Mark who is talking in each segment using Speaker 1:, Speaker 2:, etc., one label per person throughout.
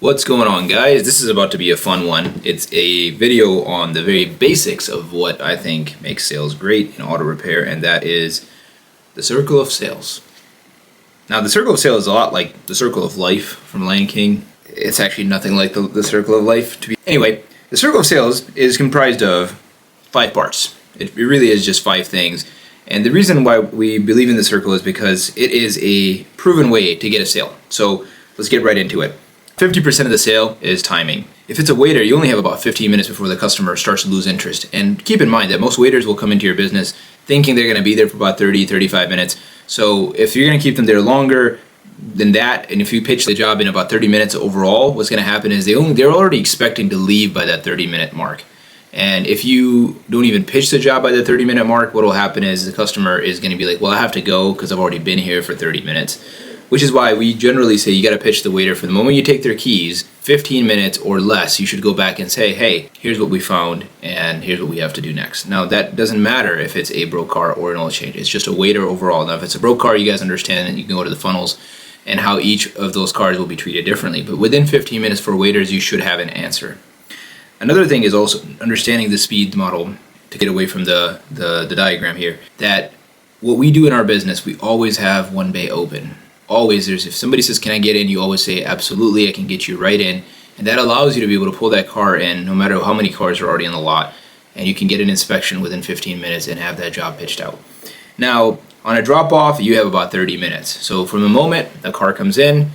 Speaker 1: What's going on, guys? This is about to be a fun one. It's a video on the very basics of what I think makes sales great in auto repair, and that is the circle of sales. Now, the circle of sales is a lot like the circle of life from Lion King. It's actually nothing like the circle of life. Anyway, the circle of sales is comprised of 5 parts. It really is just 5 things. And the reason why we believe in the circle is because it is a proven way to get a sale. So let's get right into it. 50% of the sale is timing. If it's a waiter, you only have about 15 minutes before the customer starts to lose interest. And keep in mind that most waiters will come into your business thinking they're going to be there for about 30, 35 minutes. So if you're going to keep them there longer than that, and if you pitch the job in about 30 minutes overall, what's going to happen is they're already expecting to leave by that 30-minute mark. And if you don't even pitch the job by the 30-minute mark, what will happen is the customer is going to be like, well, I have to go because I've already been here for 30 minutes. Which is why we generally say you got to pitch the waiter for the moment you take their keys, 15 minutes or less, you should go back and say, hey, here's what we found and here's what we have to do next. Now, that doesn't matter if it's a broke car or an oil change. It's just a waiter overall. Now, if it's a broke car, you guys understand, and you can go to the funnels and how each of those cars will be treated differently. But within 15 minutes for waiters, you should have an answer. Another thing is also understanding the speed model, to get away from the diagram here, that what we do in our business, we always have one bay open. Always, if somebody says, can I get in? You always say, absolutely, I can get you right in. And that allows you to be able to pull that car in no matter how many cars are already on the lot. And you can get an inspection within 15 minutes and have that job pitched out. Now, on a drop-off, you have about 30 minutes. So from the moment a car comes in,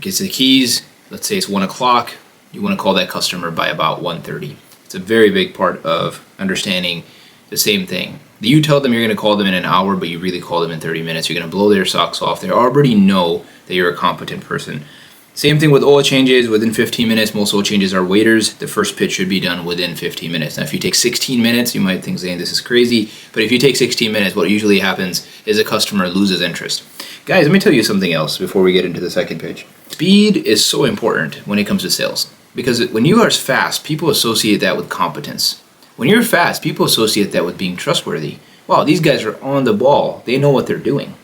Speaker 1: gets the keys, let's say it's 1 o'clock, you want to call that customer by about 1:30. It's a very big part of understanding the same thing. You tell them you're going to call them in an hour, but you really call them in 30 minutes. You're going to blow their socks off. They already know that you're a competent person. Same thing with oil changes. Within 15 minutes, most oil changes are waiters. The first pitch should be done within 15 minutes. Now, if you take 16 minutes, you might think, Zane, this is crazy. But if you take 16 minutes, what usually happens is a customer loses interest. Guys, let me tell you something else before we get into the second pitch. Speed is so important when it comes to sales. Because when you are fast, people associate that with competence. When you're fast, people associate that with being trustworthy. Wow, these guys are on the ball. They know what they're doing.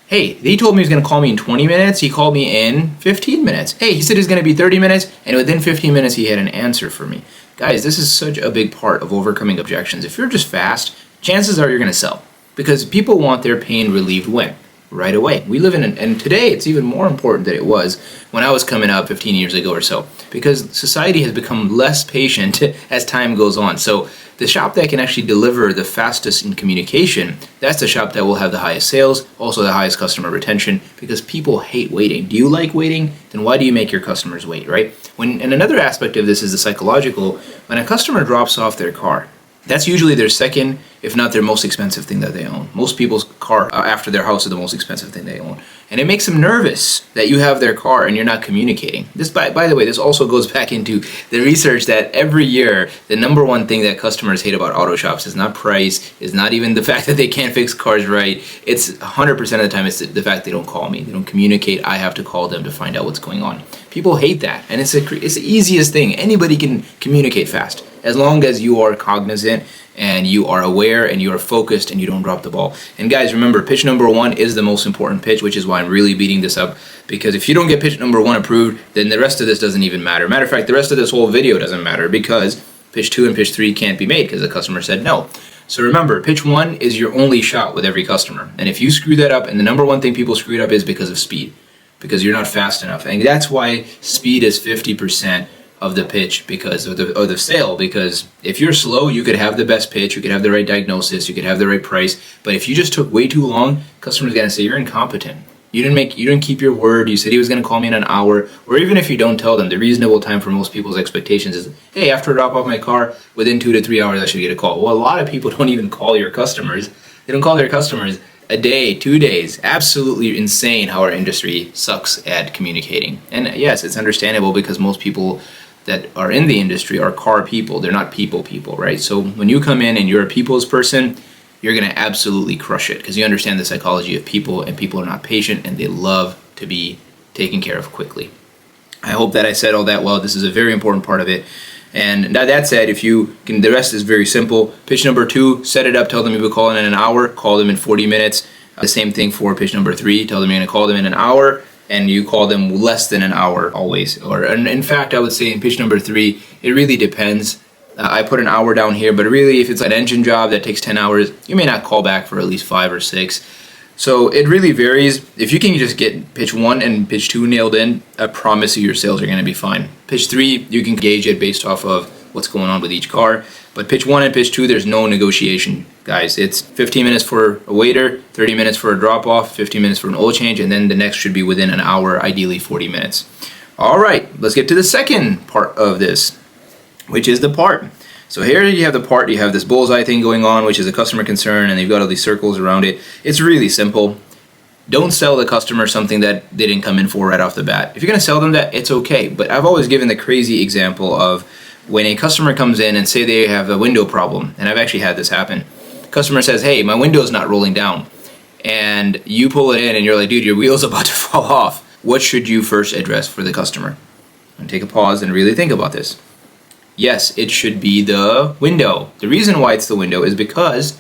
Speaker 1: Hey, they told me he was going to call me in 20 minutes. He called me in 15 minutes. Hey, he said he's going to be 30 minutes, and within 15 minutes, he had an answer for me. Guys, this is such a big part of overcoming objections. If you're just fast, chances are you're going to sell. Because people want their pain relieved when? Right away. We live in, and today it's even more important than it was when I was coming up 15 years ago or so, because society has become less patient as time goes on. So the shop that can actually deliver the fastest in communication, that's the shop that will have the highest sales, also the highest customer retention, because people hate waiting. Do you like waiting? Then why do you make your customers wait, right? And another aspect of this is the psychological. When a customer drops off their car, that's usually their second, if not their most expensive thing that they own. Most people's car after their house is the most expensive thing they own. And it makes them nervous that you have their car and you're not communicating. This, by the way, this also goes back into the research that every year, the number one thing that customers hate about auto shops is not price, is not even the fact that they can't fix cars right. It's 100% of the time, it's the fact they don't call me. They don't communicate. I have to call them to find out what's going on. People hate that. And it's the easiest thing. Anybody can communicate fast, as long as you are cognizant and you are aware and you are focused and you don't drop the ball. And guys, remember, pitch number 1 is the most important pitch, which is why I'm really beating this up, because if you don't get pitch number 1 approved, then the rest of this doesn't even matter. Matter of fact, the rest of this whole video doesn't matter, because pitch 2 and pitch 3 can't be made because the customer said no. So remember, pitch 1 is your only shot with every customer. And if you screw that up, and the number one thing people screw it up is because of speed, because you're not fast enough. And that's why speed is 50% of the pitch, because of the sale. Because if you're slow, you could have the best pitch, you could have the right diagnosis, you could have the right price, but if you just took way too long, customers are gonna say you're incompetent. You didn't keep your word. You said he was gonna call me in an hour. Or even if you don't tell them, the reasonable time for most people's expectations is, hey, after I drop off my car, within 2 to 3 hours I should get a call. Well, a lot of people don't even call your customers. They don't call their customers a day, 2 days. Absolutely insane how our industry sucks at communicating. And yes, it's understandable, because most people that are in the industry are car people. They're not people, right? So when you come in and you're a people's person, you're going to absolutely crush it, because you understand the psychology of people, and people are not patient and they love to be taken care of quickly. I hope that I said all that well. This is a very important part of it. And that said, if you can, the rest is very simple. Pitch number 2, set it up, tell them you will call in an hour, call them in 40 minutes. The same thing for pitch number 3, tell them you're going to call them in an hour, and you call them less than an hour always. Or in fact, I would say in pitch number 3, it really depends. I put an hour down here, but really if it's an engine job that takes 10 hours, you may not call back for at least 5 or 6. So it really varies. If you can just get pitch 1 and pitch 2 nailed in, I promise you your sales are going to be fine. Pitch 3, you can gauge it based off of what's going on with each car. But pitch 1 and pitch 2, there's no negotiation, guys. It's 15 minutes for a waiter, 30 minutes for a drop-off, 15 minutes for an oil change, and then the next should be within an hour, ideally 40 minutes. All right, let's get to the second part of this, which is the part. So here you have the part, you have this bullseye thing going on, which is a customer concern, and you've got all these circles around it. It's really simple. Don't sell the customer something that they didn't come in for right off the bat. If you're going to sell them that, it's okay. But I've always given the crazy example of when a customer comes in and say they have a window problem, and I've actually had this happen. The customer says, hey, my window's not rolling down. And you pull it in and you're like, dude, your wheel's about to fall off. What should you first address for the customer? And take a pause and really think about this. Yes, it should be the window. The reason why it's the window is because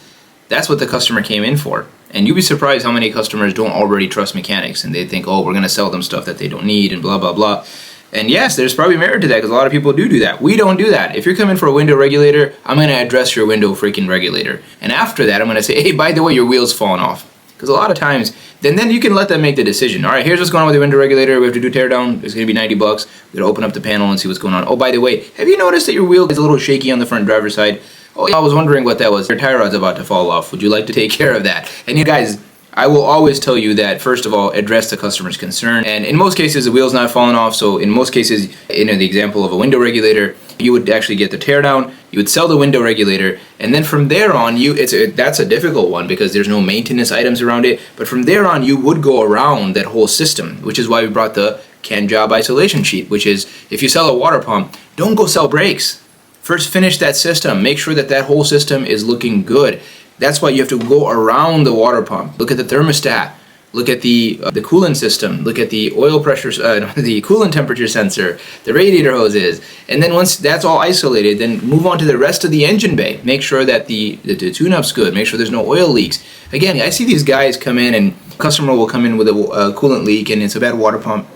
Speaker 1: that's what the customer came in for. And you'd be surprised how many customers don't already trust mechanics and they think, oh, we're going to sell them stuff that they don't need and blah, blah, blah. And yes, there's probably merit to that because a lot of people do that. We don't do that. If you're coming for a window regulator, I'm going to address your window freaking regulator. And after that, I'm going to say, hey, by the way, your wheel's falling off. Because a lot of times, then you can let them make the decision. All right, here's what's going on with the window regulator. We have to do tear down. It's going to be $90. We got to open up the panel and see what's going on. Oh, by the way, have you noticed that your wheel is a little shaky on the front driver's side? Oh, yeah, I was wondering what that was. Your tie rod's about to fall off. Would you like to take care of that? And you guys, I will always tell you that, first of all, address the customer's concern. And in most cases, the wheel's not falling off. So in most cases, in the example of a window regulator, you would actually get the tear down, you would sell the window regulator, and then from there on, that's a difficult one because there's no maintenance items around it, but from there on, you would go around that whole system, which is why we brought the CAN job isolation sheet, which is, if you sell a water pump, don't go sell brakes. First, finish that system. Make sure that whole system is looking good. That's why you have to go around the water pump. Look at the thermostat. Look at the coolant system. Look at the oil pressure, the coolant temperature sensor, the radiator hoses. And then once that's all isolated, then move on to the rest of the engine bay. Make sure that the tune-up's good. Make sure there's no oil leaks. Again, I see these guys come in and customer will come in with a coolant leak and it's a bad water pump.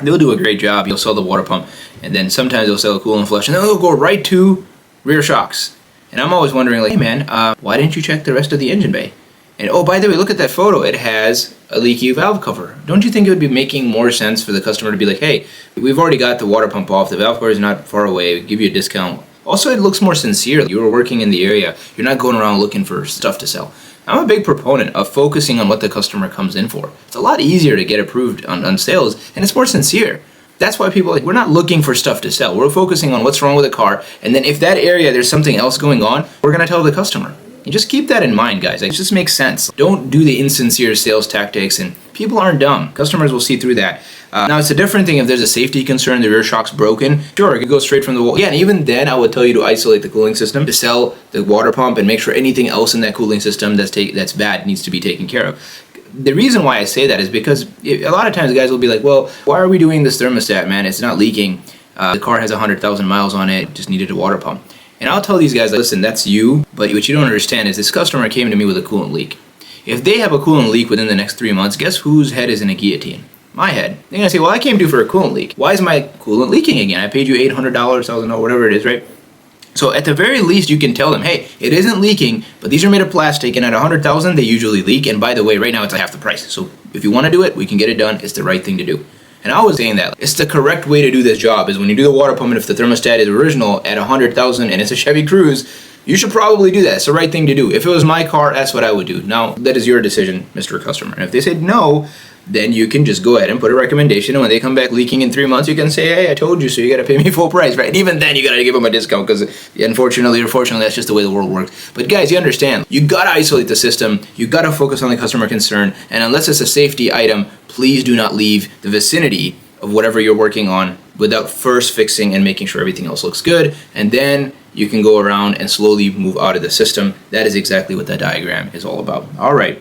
Speaker 1: They'll do a great job. You'll sell the water pump. And then sometimes they'll sell a coolant flush. And then they'll go right to rear shocks. And I'm always wondering, like, hey man, why didn't you check the rest of the engine bay? And oh, by the way, look at that photo. It has a leaky valve cover. Don't you think it would be making more sense for the customer to be like, hey, we've already got the water pump off. The valve cover is not far away. We'll give you a discount. Also, it looks more sincere. You were working in the area. You're not going around looking for stuff to sell. I'm a big proponent of focusing on what the customer comes in for. It's a lot easier to get approved on sales, and it's more sincere. That's why people we're not looking for stuff to sell. We're focusing on what's wrong with the car, and then if that area there's something else going on, we're going to tell the customer. And just keep that in mind, guys. It just makes sense. Don't do the insincere sales tactics, and people aren't dumb. Customers will see through that. Now, it's a different thing if there's a safety concern, the rear shock's broken. Sure, it could go straight from the wall. Yeah, and even then, I would tell you to isolate the cooling system, to sell the water pump, and make sure anything else in that cooling system that's bad needs to be taken care of. The reason why I say that is because a lot of times guys will be like, well, why are we doing this thermostat, man? It's not leaking. The car has 100,000 miles on it. Just needed a water pump. And I'll tell these guys, listen, that's you, but what you don't understand is this customer came to me with a coolant leak. If they have a coolant leak within the next 3 months, guess whose head is in a guillotine? My head. They're going to say, well, I came to you for a coolant leak. Why is my coolant leaking again? I paid you $800, $1,000, whatever it is, right? So at the very least, you can tell them, hey, it isn't leaking, but these are made of plastic, and at 100,000, they usually leak. And by the way, right now, it's half the price. So if you want to do it, we can get it done. It's the right thing to do. And I was saying that it's the correct way to do this job is when you do the water pump, and if the thermostat is original at 100,000 and it's a Chevy Cruze, you should probably do that. It's the right thing to do. If it was my car, that's what I would do. Now, that is your decision, Mr. Customer. And if they said no, then you can just go ahead and put a recommendation. And when they come back leaking in 3 months, you can say, hey, I told you so. You got to pay me full price, right? And even then, you got to give them a discount because unfortunately or fortunately, that's just the way the world works. But guys, you understand. You got to isolate the system. You got to focus on the customer concern. And unless it's a safety item, please do not leave the vicinity of whatever you're working on without first fixing and making sure everything else looks good. And then you can go around and slowly move out of the system. That is exactly what that diagram is all about. All right.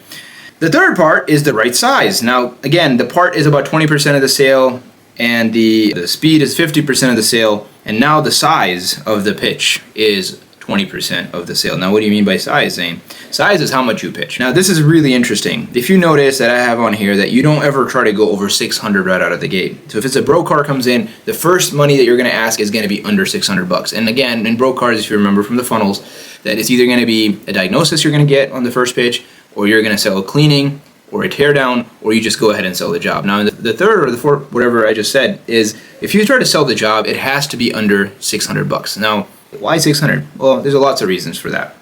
Speaker 1: The third part is the right size. Now, again, the part is about 20% of the sale, and the speed is 50% of the sale, and now the size of the pitch is 20% of the sale. Now, what do you mean by size, Zane? Size is how much you pitch. Now, this is really interesting. If you notice that I have on here that you don't ever try to go over 600 right out of the gate. So if it's a broke car comes in, the first money that you're going to ask is going to be under 600 bucks. And again, in broke cars, if you remember from the funnels, that it's either going to be a diagnosis you're going to get on the first pitch, or you're going to sell a cleaning, or a teardown, or you just go ahead and sell the job. Now, the third or the fourth, whatever I just said, is if you try to sell the job, it has to be under 600 bucks. Now, why 600? Well, there's lots of reasons for that.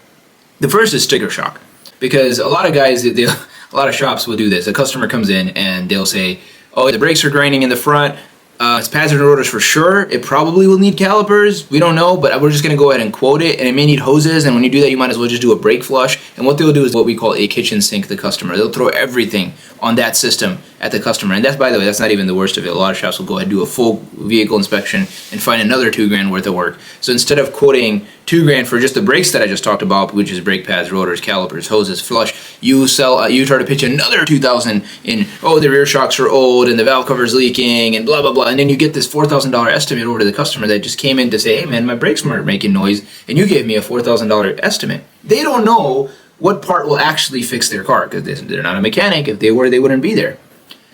Speaker 1: The first is sticker shock, because a lot of guys, a lot of shops will do this. A customer comes in and they'll say, oh, the brakes are grinding in the front. It's pads and rotors for sure. It probably will need calipers. We don't know, but we're just going to go ahead and quote it. And it may need hoses. And when you do that, you might as well just do a brake flush. And what they'll do is what we call a kitchen sink the customer. They'll throw everything on that system at the customer. And that's, by the way, that's not even the worst of it. A lot of shops will go ahead and do a full vehicle inspection and find another $2,000 worth of work. So instead of quoting $2,000 for just the brakes that I just talked about, which is brake pads, rotors, calipers, hoses, flush, you try to pitch another $2,000 in, oh, the rear shocks are old and the valve cover's leaking and blah, blah, blah. And then you get this $4,000 estimate over to the customer that just came in to say, hey man, my brakes weren't making noise and you gave me a $4,000 estimate. They don't know what part will actually fix their car because they're not a mechanic. If they were, they wouldn't be there.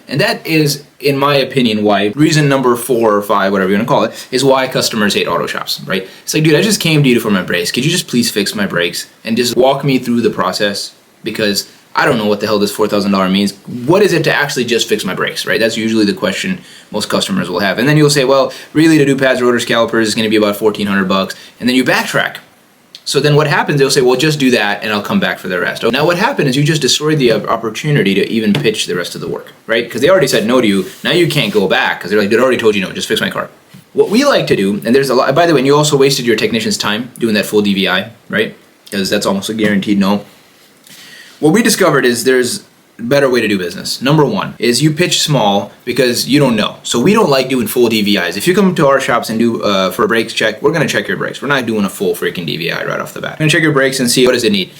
Speaker 1: And that is, in my opinion, why reason number 4 or 5, whatever you want to call it, is why customers hate auto shops, right? It's like, dude, I just came to you for my brakes. Could you just please fix my brakes and just walk me through the process? Because I don't know what the hell this $4,000 means. What is it to actually just fix my brakes, right? That's usually the question most customers will have. And then you'll say, well, really to do pads, rotors, calipers is going to be about $1,400. And then you backtrack. So then what happens, they'll say, well, just do that and I'll come back for the rest. Now what happened is you just destroyed the opportunity to even pitch the rest of the work, right? Because they already said no to you. Now you can't go back because they're like, they already told you no, just fix my car. What we like to do, and there's a lot, by the way, and you also wasted your technician's time doing that full DVI, right? Because that's almost a guaranteed no. What we discovered is there's a better way to do business. Number 1 is you pitch small because you don't know. So we don't like doing full DVIs. If you come to our shops and do for a brakes check, we're going to check your brakes. We're not doing a full freaking DVI right off the bat. We're going to check your brakes and see what does it need.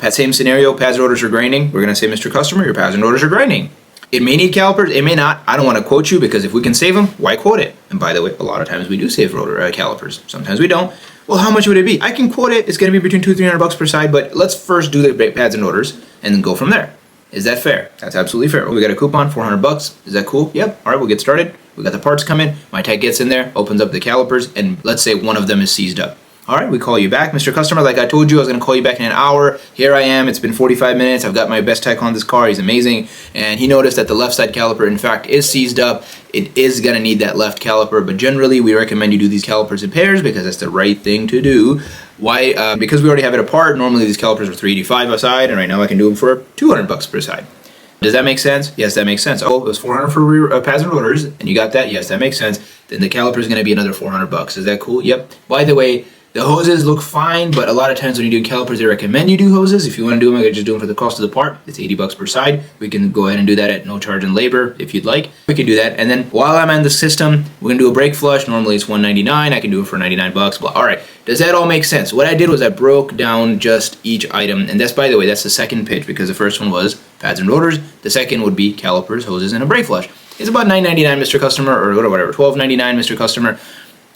Speaker 1: Same scenario, pads, rotors are grinding. We're going to say, Mr. Customer, your pads and rotors are grinding. It may need calipers, it may not. I don't want to quote you because if we can save them, why quote it? And by the way, a lot of times we do save rotor calipers. Sometimes we don't. Well, how much would it be? I can quote it. It's going to be between $200-300 per side, but let's first do the brake pads and rotors and then go from there. Is that fair? That's absolutely fair. We got a coupon, $400. Is that cool? Yep. All right, we'll get started. We got the parts coming. My tech gets in there, opens up the calipers, and let's say one of them is seized up. All right, we call you back. Mr. Customer, like I told you, I was going to call you back in an hour. Here I am. It's been 45 minutes. I've got my best tech on this car. He's amazing. And he noticed that the left side caliper, in fact, is seized up. It is going to need that left caliper, but generally we recommend you do these calipers in pairs because that's the right thing to do. Why? Because we already have it apart. Normally these calipers are $385 a side, and right now I can do them for $200 per side. Does that make sense? Yes, that makes sense. Oh, it was $400 for rear pads and rotors, and you got that? Yes, that makes sense. Then the caliper is going to be another $400. Is that cool? Yep. By the way, the hoses look fine, but a lot of times when you do calipers, they recommend you do hoses. If you want to do them, I could just do them for the cost of the part. It's $80 per side. We can go ahead and do that at no charge in labor if you'd like. We can do that. And then while I'm on the system, we're going to do a brake flush. Normally it's $199. I can do it for $99. Blah. All right. Does that all make sense? What I did was I broke down just each item. And that's, by the way, that's the second pitch because the first one was pads and rotors. The second would be calipers, hoses, and a brake flush. It's about $9.99, Mr. Customer, or whatever, $12.99, Mr. Customer.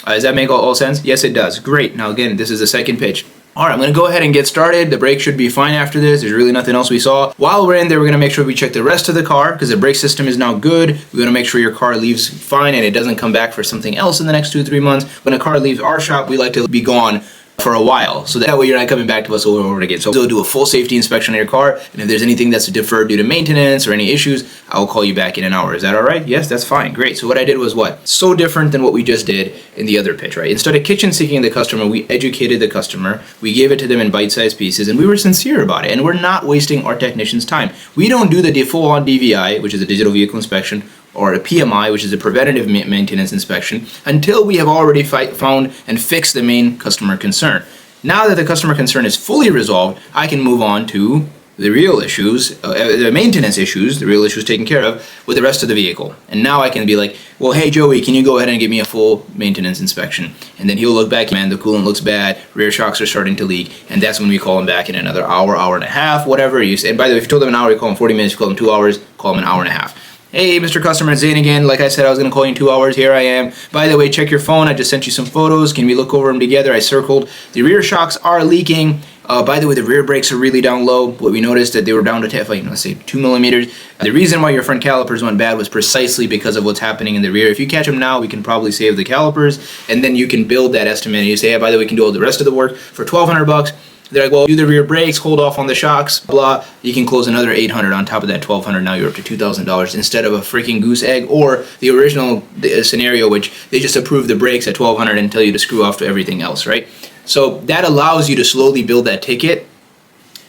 Speaker 1: Does that make all sense? Yes, it does. Great. Now, again, this is the second pitch. All right, I'm going to go ahead and get started. The brake should be fine after this. There's really nothing else we saw. While we're in there, we're going to make sure we check the rest of the car because the brake system is now good. We're going to make sure your car leaves fine and it doesn't come back for something else in the next 2-3 months. When a car leaves our shop, we like to be gone for a while, so that way you're not coming back to us over and over again. So we'll do a full safety inspection on your car, and if there's anything that's deferred due to maintenance or any issues, I'll call you back in an hour. Is that all right? Yes, that's fine. Great. So what I did was what? So different than what we just did in the other pitch, right? Instead of kitchen sinking the customer, we educated the customer, we gave it to them in bite-sized pieces, and we were sincere about it, and we're not wasting our technicians' time. We don't do the full-on DVI, which is a digital vehicle inspection, or a PMI, which is a preventative maintenance inspection, until we have already found and fixed the main customer concern. Now that the customer concern is fully resolved, I can move on to the real issues, the maintenance issues, the real issues taken care of with the rest of the vehicle. And now I can be like, well, hey, Joey, can you go ahead and give me a full maintenance inspection? And then he'll look back, man, the coolant looks bad, rear shocks are starting to leak, and that's when we call him back in another hour, hour and a half, whatever. And by the way, if you told him an hour, you call him 40 minutes, if you call him 2 hours, call him an hour and a half. Hey, Mr. Customer, Zane again. Like I said, I was going to call you in 2 hours. Here I am. By the way, check your phone. I just sent you some photos. Can we look over them together? I circled. The rear shocks are leaking. By the way, the rear brakes are really down low. What we noticed that they were down to let's say 2 millimeters. The reason why your front calipers went bad was precisely because of what's happening in the rear. If you catch them now, we can probably save the calipers, and then you can build that estimate. And you say, hey, by the way, we can do all the rest of the work for $1,200. They're like, well, do the rear brakes, hold off on the shocks, blah. You can close another $800 on top of that $1,200. Now you're up to $2,000 instead of a freaking goose egg, or the original scenario, which they just approve the brakes at $1,200 and tell you to screw off to everything else, right? So that allows you to slowly build that ticket.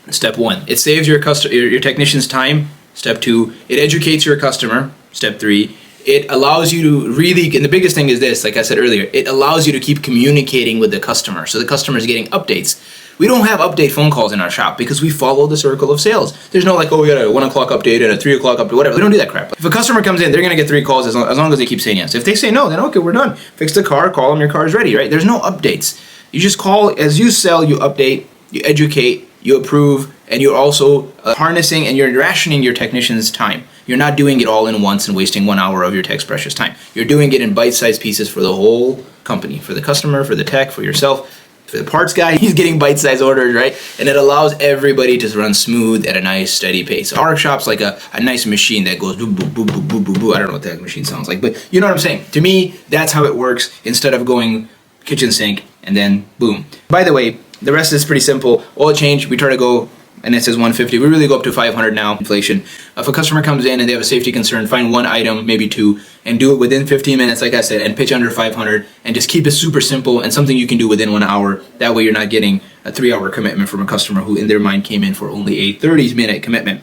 Speaker 1: Step 1, it saves your technician's time. Step 2, it educates your customer. Step 3, it allows you to really, and the biggest thing is this, like I said earlier, it allows you to keep communicating with the customer. So the customer is getting updates. We don't have update phone calls in our shop because we follow the circle of sales. There's no like, oh, we got a 1 o'clock update and a 3 o'clock update, whatever. We don't do that crap. If a customer comes in, they're going to get 3 calls as long as they keep saying yes. If they say no, then okay, we're done. Fix the car, call them, your car is ready, right? There's no updates. You just call, as you sell, you update, you educate, you approve, and you're also harnessing and you're rationing your technician's time. You're not doing it all in once and wasting 1 hour of your tech's precious time. You're doing it in bite-sized pieces for the whole company, for the customer, for the tech, for yourself. For the parts guy, he's getting bite-sized orders, right? And it allows everybody to run smooth at a nice, steady pace. Our shop's like a nice machine that goes boo, boo, boo, boo, boo, boo, boo. I don't know what that machine sounds like, but you know what I'm saying. To me, that's how it works instead of going kitchen sink and then boom. By the way, the rest is pretty simple. Oil change, we try to go, and it says 150. We really go up to 500 now, inflation. If a customer comes in and they have a safety concern, find 1 item, maybe 2, and do it within 15 minutes, like I said, and pitch under 500, and just keep it super simple and something you can do within 1 hour. That way you're not getting a 3-hour commitment from a customer who in their mind came in for only a 30-minute commitment.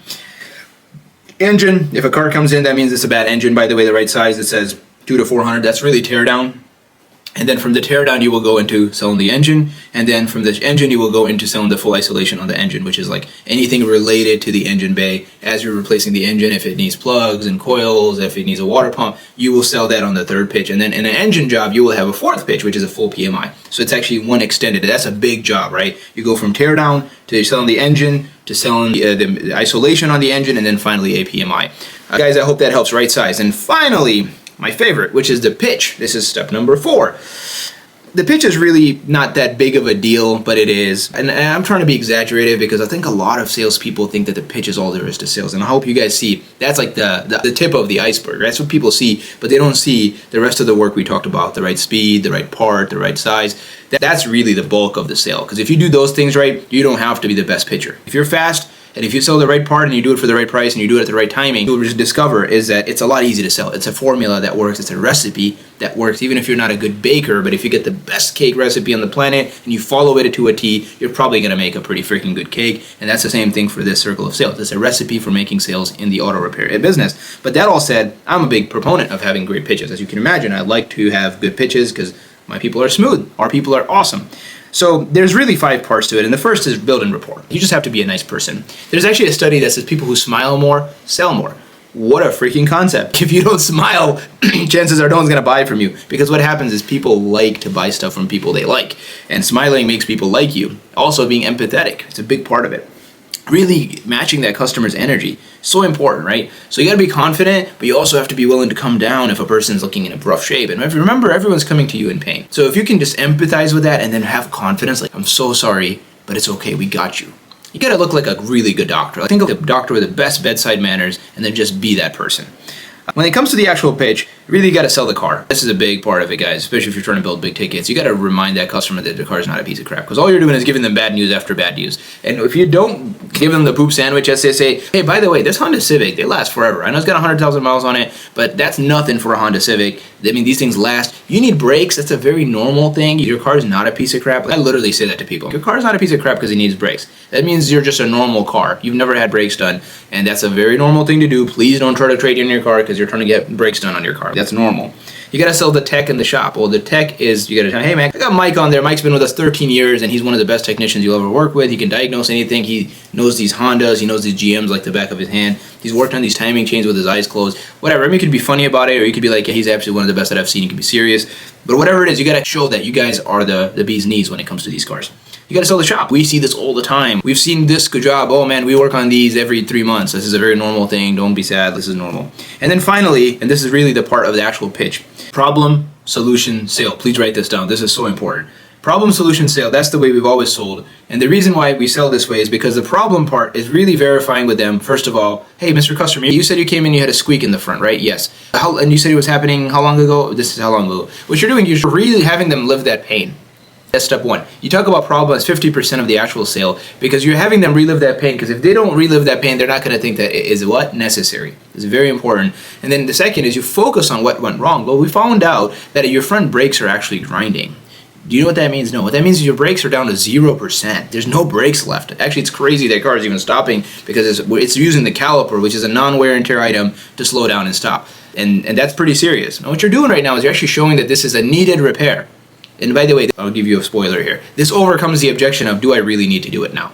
Speaker 1: Engine, if a car comes in, that means it's a bad engine. By the way, the right size, it says 2 to 400. That's really tear down. And then from the teardown, you will go into selling the engine. And then from the engine, you will go into selling the full isolation on the engine, which is like anything related to the engine bay. As you're replacing the engine, if it needs plugs and coils, if it needs a water pump, you will sell that on the 3rd pitch. And then in an engine job, you will have a 4th pitch, which is a full PMI. So it's actually one extended. That's a big job, right? You go from teardown to selling the engine, to selling the isolation on the engine, and then finally a PMI. Guys, I hope that helps. Right size. And finally, my favorite, which is the pitch. This is step number 4. The pitch is really not that big of a deal, but it is. And I'm trying to be exaggerated because I think a lot of salespeople think that the pitch is all there is to sales. And I hope you guys see that's like the tip of the iceberg. That's what people see, but they don't see the rest of the work we talked about, the right speed, the right part, the right size. That's really the bulk of the sale. Because if you do those things right, you don't have to be the best pitcher. If you're fast, and if you sell the right part and you do it for the right price and you do it at the right timing, you'll just discover is that it's a lot easier to sell. It's a formula that works. It's a recipe that works even if you're not a good baker. But if you get the best cake recipe on the planet and you follow it to a T, you're probably going to make a pretty freaking good cake. And that's the same thing for this circle of sales. It's a recipe for making sales in the auto repair business. But that all said, I'm a big proponent of having great pitches. As you can imagine, I like to have good pitches because my people are smooth. Our people are awesome. So there's really 5 parts to it, and the first is building rapport. You just have to be a nice person. There's actually a study that says people who smile more sell more. What a freaking concept. If you don't smile, chances are no one's going to buy from you, because what happens is people like to buy stuff from people they like, and smiling makes people like you. Also being empathetic, it's a big part of it. Really matching that customer's energy, so important, right? So you got to be confident, but you also have to be willing to come down if a person's looking in a rough shape. And remember, everyone's coming to you in pain. So if you can just empathize with that and then have confidence, like, I'm so sorry, but it's okay, we got you. You got to look like a really good doctor. Think of a doctor with the best bedside manners and then just be that person. When it comes to the actual pitch, really got to sell the car. This is a big part of it, guys, especially if you're trying to build big tickets. You got to remind that customer that the car is not a piece of crap, because all you're doing is giving them bad news after bad news. And if you don't give them the poop sandwich, as they say, hey, by the way, this Honda Civic, they last forever. I know it's got 100,000 miles on it, but that's nothing for a Honda Civic. I mean, these things last. You need brakes. That's a very normal thing. Your car is not a piece of crap. I literally say that to people. Your car is not a piece of crap because it needs brakes. That means you're just a normal car. You've never had brakes done, and that's a very normal thing to do. Please don't try to trade in your car because you're trying to get brakes done on your car. That's normal. You got to sell the tech in the shop. Well, the tech is, you got to tell, hey man, I got Mike on there. Mike's been with us 13 years and he's one of the best technicians you'll ever work with. He can diagnose anything. He knows these Hondas. He knows these GMs like the back of his hand. He's worked on these timing chains with his eyes closed. Whatever. I mean, you could be funny about it, or you could be like, yeah, he's absolutely one of the best that I've seen. You can be serious. But whatever it is, you got to show that you guys are the bee's knees when it comes to these cars. You got to sell the shop. We see this all the time. We've seen this good job. Oh man, we work on these every 3 months. This is a very normal thing. Don't be sad. This is normal. And then finally, and this is really the part of the actual pitch, problem, solution, sale. Please write this down. This is so important. Problem, solution, sale. That's the way we've always sold. And the reason why we sell this way is because the problem part is really verifying with them, first of all, hey, Mr. Customer, you said you came in, you had a squeak in the front, right? Yes. And you said it was happening how long ago? This is how long ago. What you're doing, you're really having them live that pain. That's step one. You talk about problem as 50% of the actual sale because you're having them relive that pain, because if they don't relive that pain, they're not going to think that it is what? Necessary. It's very important. And then the second is you focus on what went wrong. Well, we found out that your front brakes are actually grinding. Do you know what that means? No. What that means is your brakes are down to 0%. There's no brakes left. Actually, it's crazy that car is even stopping because it's using the caliper, which is a non-wear and tear item, to slow down and stop. And that's pretty serious. Now, what you're doing right now is you're actually showing that this is a needed repair. And by the way, I'll give you a spoiler here. This overcomes the objection of, do I really need to do it now?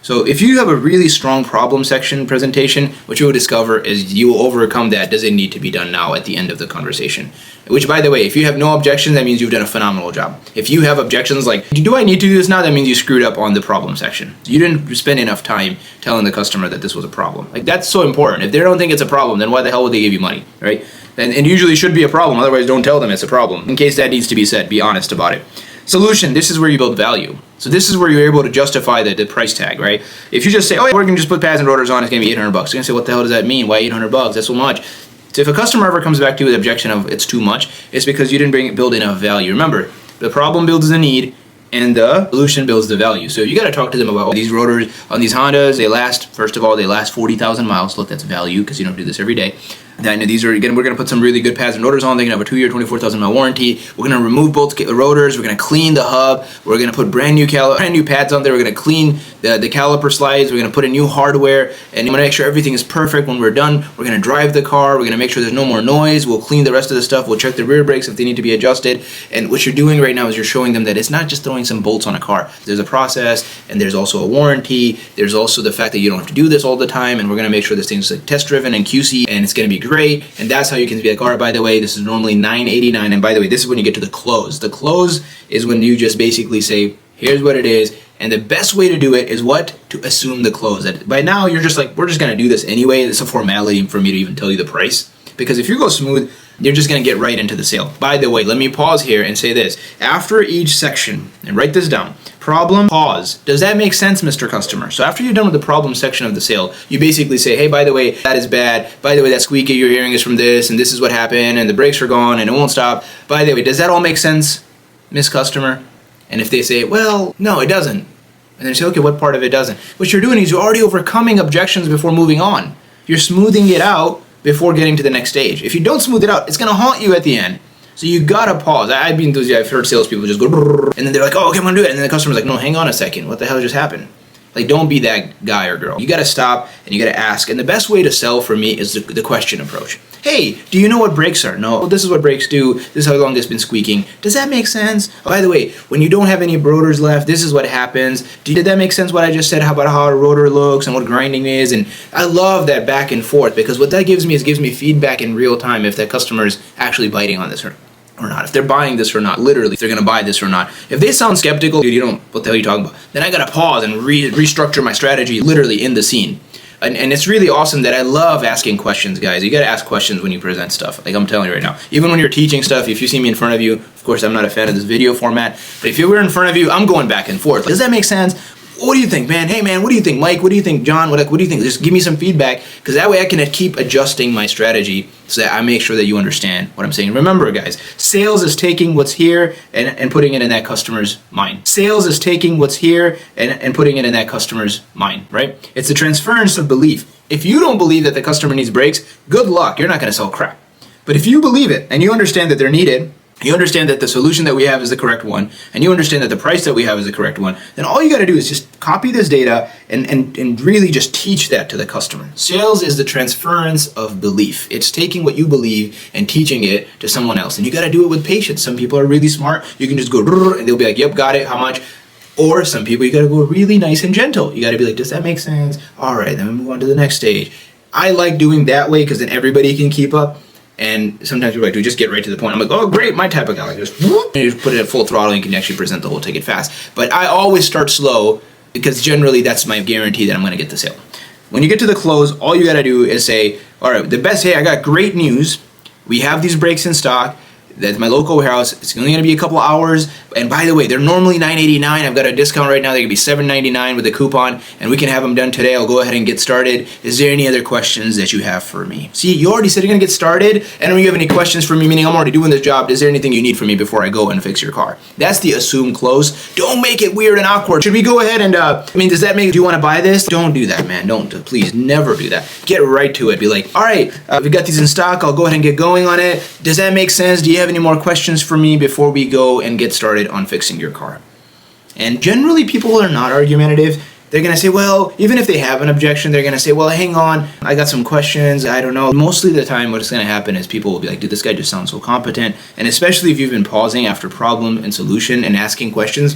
Speaker 1: So if you have a really strong problem section presentation, what you will discover is you will overcome that, does it need to be done now, at the end of the conversation. Which, by the way, if you have no objections, that means you've done a phenomenal job. If you have objections like, do I need to do this now? That means you screwed up on the problem section. You didn't spend enough time telling the customer that this was a problem. Like, that's so important. If they don't think it's a problem, then why the hell would they give you money, right? And usually should be a problem. Otherwise, don't tell them it's a problem. In case that needs to be said, be honest about it. Solution, this is where you build value. So this is where you're able to justify the price tag, right? If you just say, oh, yeah, we're going to just put pads and rotors on, it's going to be $800. You're going to say, what the hell does that mean? Why $800? That's so much. So if a customer ever comes back to you with the objection of it's too much, it's because you didn't build enough value. Remember, the problem builds the need, and the solution builds the value. So you got to talk to them about these rotors on these Hondas. They last, first of all, they last 40,000 miles. Look, that's value because you don't do this every day. Then these are, again, we're going to put some really good pads and rotors on. They're going to have a 2-year, 24,000 mile warranty. We're going to remove both rotors. We're going to clean the hub. We're going to put brand new pads on there. We're going to clean the caliper slides. We're going to put in new hardware, and we're going to make sure everything is perfect. When we're done, we're going to drive the car. We're going to make sure there's no more noise. We'll clean the rest of the stuff. We'll check the rear brakes if they need to be adjusted. And what you're doing right now is you're showing them that it's not just throwing some bolts on a car. There's a process, and there's also a warranty. There's also the fact that you don't have to do this all the time, and we're going to make sure this thing's like test driven and QC, and it's going to be great. And that's how you can be like, all right, by the way, this is normally $989. And by the way, this is when you get to the close. The close is when you just basically say, here's what it is. And the best way to do it is what? To assume the close. That by now you're just like, we're just going to do this anyway. It's a formality for me to even tell you the price. Because if you go smooth, you're just going to get right into the sale. By the way, let me pause here and say this. After each section, and write this down, problem, pause. Does that make sense, Mr. Customer? So after you're done with the problem section of the sale, you basically say, hey, by the way, that is bad. By the way, that squeaky you're hearing is from this, and this is what happened, and the brakes are gone, and it won't stop. By the way, does that all make sense, Miss Customer? And if they say, well, no, it doesn't. And then you say, okay, what part of it doesn't? What you're doing is you're already overcoming objections before moving on. You're smoothing it out before getting to the next stage. If you don't smooth it out, it's going to haunt you at the end. So you gotta pause. I've heard salespeople just go, and then they're like, oh, okay, I'm gonna do it. And then the customer's like, no, hang on a second. What the hell just happened? Like, don't be that guy or girl. You gotta stop and you gotta ask. And the best way to sell for me is the question approach. Hey, do you know what brakes are? No, well, this is what brakes do. This is how long it's been squeaking. Does that make sense? Oh, by the way, when you don't have any rotors left, this is what happens. Did that make sense what I just said? How about how a rotor looks and what grinding is? And I love that back and forth, because what that gives me is gives me feedback in real time if that customer is actually biting on this or not. If they're buying this or not, literally, if they're going to buy this or not. If they sound skeptical, dude, what the hell are you talking about? Then I got to pause and restructure my strategy literally in the scene. And it's really awesome that I love asking questions, guys. You got to ask questions when you present stuff. Like I'm telling you right now. Even when you're teaching stuff, if you see me in front of you, of course, I'm not a fan of this video format, but if you were in front of you, I'm going back and forth. Like, does that make sense? What do you think, man? Hey, man, what do you think, Mike? What do you think, John? What do you think? Just give me some feedback, because that way I can keep adjusting my strategy so that I make sure that you understand what I'm saying. Remember, guys, sales is taking what's here and putting it in that customer's mind. Sales is taking what's here and putting it in that customer's mind, right? It's the transference of belief. If you don't believe that the customer needs brakes, good luck. You're not going to sell crap. But if you believe it and you understand that they're needed, you understand that the solution that we have is the correct one, and you understand that the price that we have is the correct one, then all you got to do is just copy this data and really just teach that to the customer. Sales is the transference of belief. It's taking what you believe and teaching it to someone else. And you got to do it with patience. Some people are really smart. You can just go, and they'll be like, yep, got it, how much? Or some people, you got to go really nice and gentle. You got to be like, does that make sense? All right, then we move on to the next stage. I like doing that way because then everybody can keep up. And sometimes people are like, dude, just get right to the point. I'm like, oh, great, my type of guy. Like, just whoop, and you just put it at full throttle and you can actually present the whole ticket fast. But I always start slow because generally that's my guarantee that I'm going to get the sale. When you get to the close, all you got to do is say, all right, hey, I got great news. We have these brakes in stock. That's my local warehouse. It's only going to be a couple hours. And by the way, they're normally $9.89. I've got a discount right now. They can be $7.99 with a coupon, and we can have them done today. I'll go ahead and get started. Is there any other questions that you have for me? See, you already said you're going to get started, and when you have any questions for me, meaning I'm already doing this job, is there anything you need from me before I go and fix your car? That's the assume close. Don't make it weird and awkward. Should we go ahead and, does that make, do you want to buy this? Don't do that, man. Don't, please, never do that. Get right to it. Be like, all right, we got these in stock. I'll go ahead and get going on it. Does that make sense? Do you have any more questions for me before we go and get started on fixing your car? And generally people are not argumentative. They're going to say, well, even if they have an objection, they're going to say, well, hang on, I got some questions. I don't know. Mostly the time what's going to happen is people will be like, dude, this guy just sounds so competent. And especially if you've been pausing after problem and solution and asking questions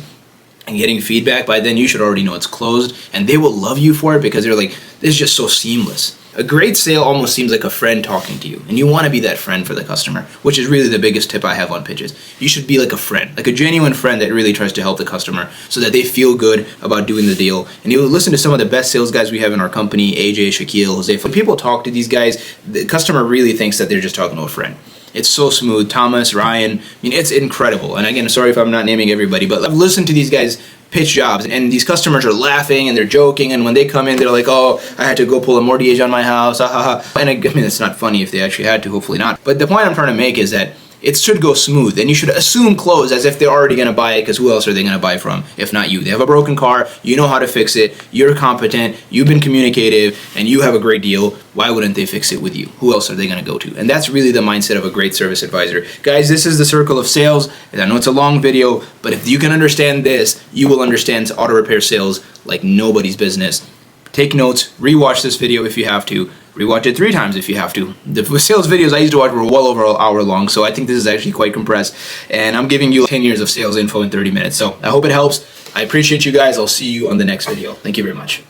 Speaker 1: and getting feedback, by then you should already know it's closed, and they will love you for it because they're like, this is just so seamless. A great sale almost seems like a friend talking to you, and you want to be that friend for the customer, which is really the biggest tip I have on pitches. You should be like a friend, like a genuine friend that really tries to help the customer so that they feel good about doing the deal. And you listen to some of the best sales guys we have in our company, AJ, Shaquille, Jose. When people talk to these guys, the customer really thinks that they're just talking to a friend. It's so smooth. Thomas, Ryan, I mean, it's incredible. And again, sorry if I'm not naming everybody, but I've listened to these guys pitch jobs, and these customers are laughing and they're joking, and when they come in, they're like, oh, I had to go pull a mortgage on my house, And I mean, it's not funny if they actually had to, hopefully not. But the point I'm trying to make is that it should go smooth, and you should assume close as if they're already going to buy it, because who else are they going to buy from if not you? They have a broken car, you know how to fix it, you're competent, you've been communicative, and you have a great deal. Why wouldn't they fix it with you? Who else are they going to go to? And that's really the mindset of a great service advisor. Guys, this is the circle of sales, and I know it's a long video, but if you can understand this, you will understand auto repair sales like nobody's business. Take notes, rewatch this video if you have to. Rewatch it 3 times if you have to. The sales videos I used to watch were well over an hour long, so I think this is actually quite compressed. And I'm giving you 10 years of sales info in 30 minutes. So I hope it helps. I appreciate you guys. I'll see you on the next video. Thank you very much.